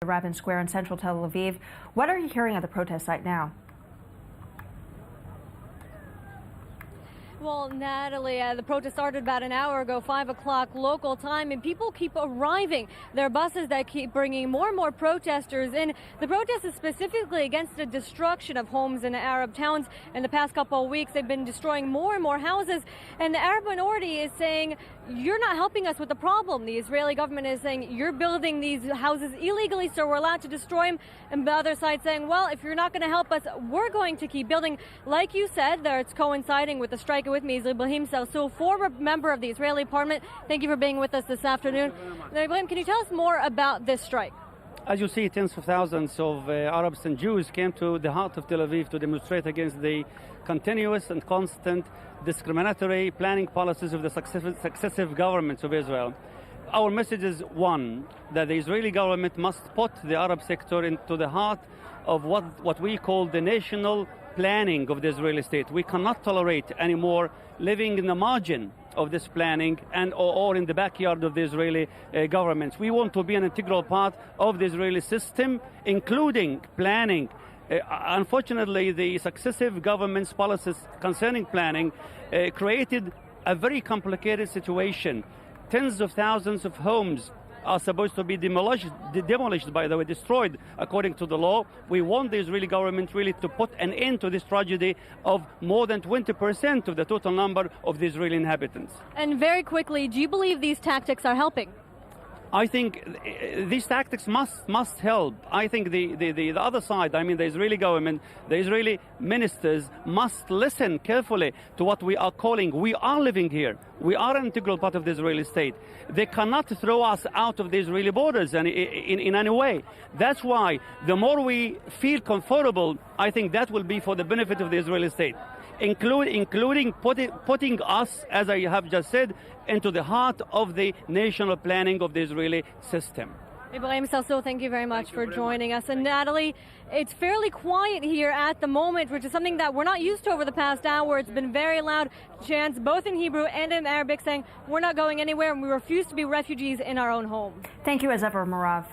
Rabin Square in central Tel Aviv. What are you hearing at the protest site now? Well, Natalie, the protest started about an hour ago, 5 o'clock local time, and people keep arriving. There are buses that keep bringing more and more protesters in. The protest is specifically against the destruction of homes in Arab towns. In the past couple of weeks, they've been destroying more and more houses, and the Arab minority is saying, you're not helping us with the problem. The Israeli government is saying, you're building these houses illegally, so we're allowed to destroy them. And the other side saying, well, if you're not going to help us, we're going to keep building. Like you said, there it's coinciding with the strike. With me is Ibrahim Salsou, former member of the Israeli parliament. Thank you for being with us this afternoon. Ibrahim, can you tell us more about this strike? As you see, tens of thousands of Arabs and Jews came to the heart of Tel Aviv to demonstrate against the continuous and constant discriminatory planning policies of the successive governments of Israel. Our message is one, that the Israeli government must put the Arab sector into the heart of what we call the national planning of the Israeli state. We cannot tolerate anymore living in the margin of this planning and or in the backyard of the Israeli government. We want to be an integral part of the Israeli system, including planning. Unfortunately, the successive government's policies concerning planning created a very complicated situation. Tens of thousands of homes are supposed to be demolished, by the way, destroyed according to the law. We want the Israeli government really to put an end to this tragedy of more than 20% of the total number of the Israeli inhabitants. And very quickly, do you believe these tactics are helping? I think these tactics must help. I think the other side, I mean the Israeli government, the Israeli ministers must listen carefully to what we are calling, we are living here. We are an integral part of the Israeli state. They cannot throw us out of the Israeli borders in any way. That's why the more we feel comfortable, I think that will be for the benefit of the Israeli state. Including putting us, as I have just said, into the heart of the national planning of the Israeli system. Ibrahim Salsou, thank you very much for joining us. And Natalie, it's fairly quiet here at the moment, which is something that we're not used to over the past hour. It's been very loud chants, both in Hebrew and in Arabic, saying we're not going anywhere and we refuse to be refugees in our own home. Thank you as ever, Marav.